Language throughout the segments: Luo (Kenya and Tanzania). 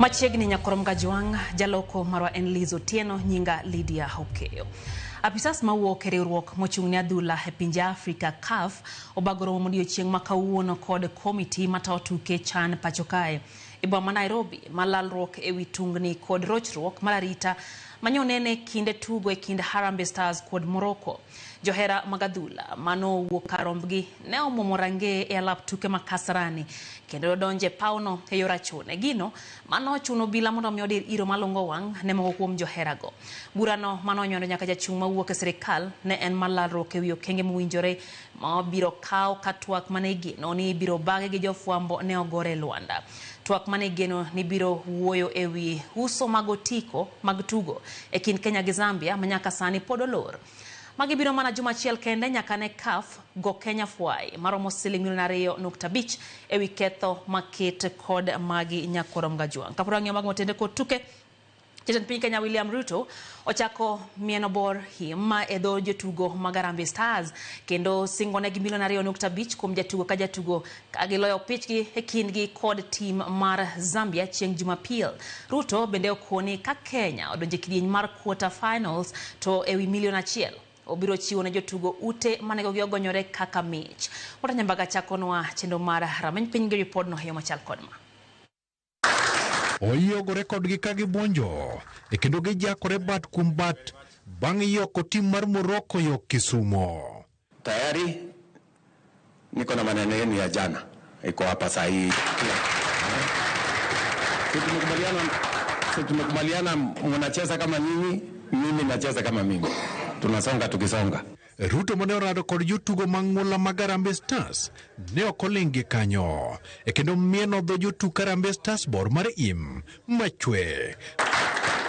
Machiegni nyakorom Gajwang' jaloko marwa en Liz Otieno nyinga Lydia Hokeyo. Apisas mawuok e riwruok mochung'ne adhula e pinje Afrika CAF obagoro odiechieng' ma kawuono kod komiti matayo tuke CHAN pacho kae e boma ma Nairobi malalruok ewi tungni kod rochruok mar arita manyonene kinde tugo e kind Harambee Stars kod Morocco. Johera mag adhula mano wuok kar rombgi ne omuomo range e alap tuke ma Kasarani kendo donje pauno e yor achune gino mano chuno bila mondo mi odir iro malongo wang' ne moko kuom joherago. Burano mano nyono nyaka jachung' mawuok e sirikal ne en malalruok ewi okenge mowinjore ma biro kawo ka twak mane gino ni biro bage gi jofwambo ne ogore Luanda. Twak mane geno ni biro wuoyo ewi uso mag otiko mag tugo e kind Kenya gi Zambia manyaka sani pod olor. Magi biro mana juma achiel kende nyaka ne CAF go Kenya fwai maromo $2.5 ewi ketho maket kod magi nyakorom Gajwang'. Kaporo ang'eyo mag motende kod tuke Jatend piny Kenya William Ruto ochako mieno bor him e dho jotugo mag Harambee Stars kendo singone gi $2.5 kuom jatugo ka jatugo ka giloyo pichgi e kindgi kod tim mar Zambia chieng' Jumapil. Ruto bende okoni ka Kenya odonje kidieny mar quarter finals to ewi $1,000,000 obiro chiwo ne jotugo ute manego gi ogonyore kaka mich. Wata nyambaga chakonwa chendo mar rameny piny gi report no heyo machal kodma. Oyogore kodgi ka gibonjo e kendo gijakore bat kuom bat bang' yoko tim mar Morocco yo Kisumo. Tayari niko na maneno yenu ya jana iko hapa saa hii. Tumekubaliana mnacheza kama nyinyi, mimi nacheza kama mimi. Tunasonga tukisonga. Ruto mane orado kod jotugo mang'ula mag Harambee Stars ne okolingi kanyo e kendo mieno dho jotuk Harambee Stars bor mar im machwe.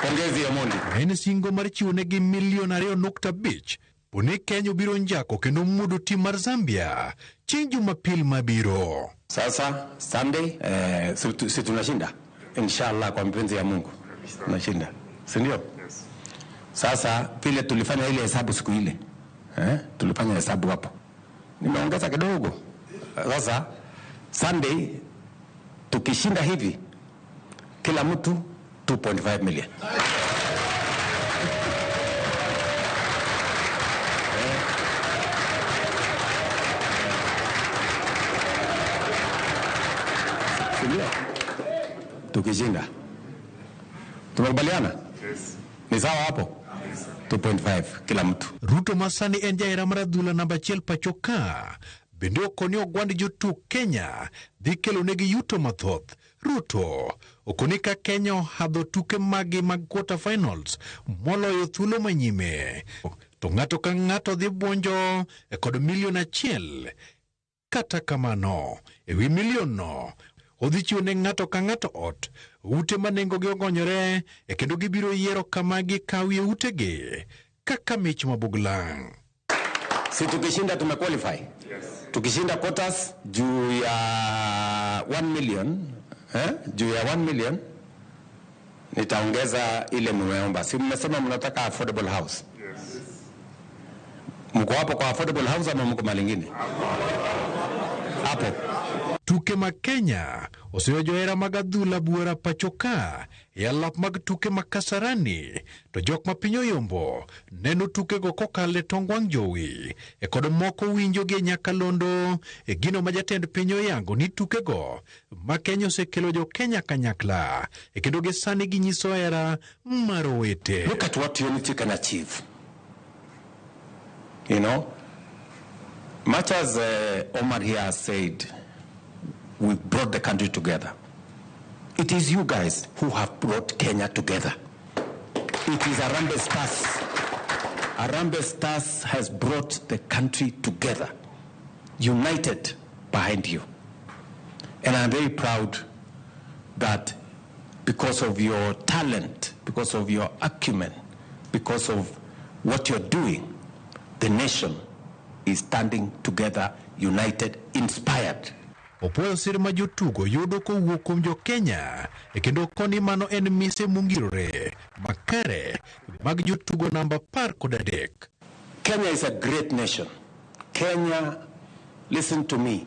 Pongezi Omondi. En singo mar chiwo negi $2.5 poni Kenya biro njako kendo mudo tim mar Zambia chieng' Jumapil mabiro. Sasa Sunday si tunashinda inshallah kwa mpenzi ya Mungu tunashinda, si ndio? Sasa vile tulifanya ile hesabu siku ile tulifanya hesabu hapo, nimeongeza kidogo. Sasa Sunday tukishinda hivi kila mtu $2.5 million. Tukishinda tumekubaliana? Yes. Ni sawa hapo? 2.5 kila mtu. Ruto masani en jaera mar adhula namba 1 pacho ka bende okoni ogwand jotuk Kenya dhi kelo negi yuto mathoth. Ruto okoni ka Kenya ohadho tuke magi mag quarter finals moloyo thuolo manyime to ng'ato ka ng'ato dhi buonjo e kod $1,000,000. Kata kamano ewi milion no odhi chiwo ne ng'ato ka ng'ato ot ute manengo gi ogonyore e kendo gibiro yiero kama gikawie utegi kaka mich mabuglang'. Si tukishinda tumequalify? Yes. Tukishinda quarters juu ya 1 million, juu ya 1 million nitaongeza ile mmeomba. Si mmesema mnataka affordable house? Yes. Mko hapo kwa affordable house ama mko malingine? Hapo. Tuke mag Kenya oseyo johera mag adhula buora pacho ka e alap mag tuke mag Kasarani to jok ma piny oyombo neno tukego kokale tong wang' jowi e kod moko winjogi e Nyakalondo e gino ma jatend piny oyango ni tukego ma Kenya osekelo jo Kenya kanyakla e kendo gi sani ginyiso hera mar owete. Look at what unity can achieve. You know, much as Omar here has said, we brought the country together. It is you guys who have brought Kenya together. It is Harambee Stars. Harambee Stars has brought the country together, united behind you. And I'm very proud that because of your talent, because of your acumen, because of what you're doing, the nation is standing together, united, inspired. Opuoyo sir ma jotugo yudo kowuok kuom jo Kenya e kendo koni mano en mise mongirore makare mag jotugo namba 13. Kenya is a great nation. Kenya, listen to me,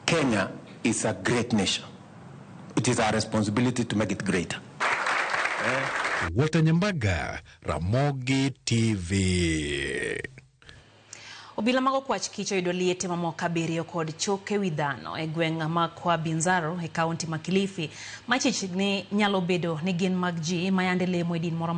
Kenya is a great nation. it is our responsibility to make it greater. Walter Nyambaga, Ramogi TV. Obila mago kwach kicho yudo liete mamoko abiriyo kod choke wi dhano e gweng' ma Kwa Binzaro e kaunti ma Kilifi. Machich ni nyalo bedo ni gin mag ji ma yande lemo e din moro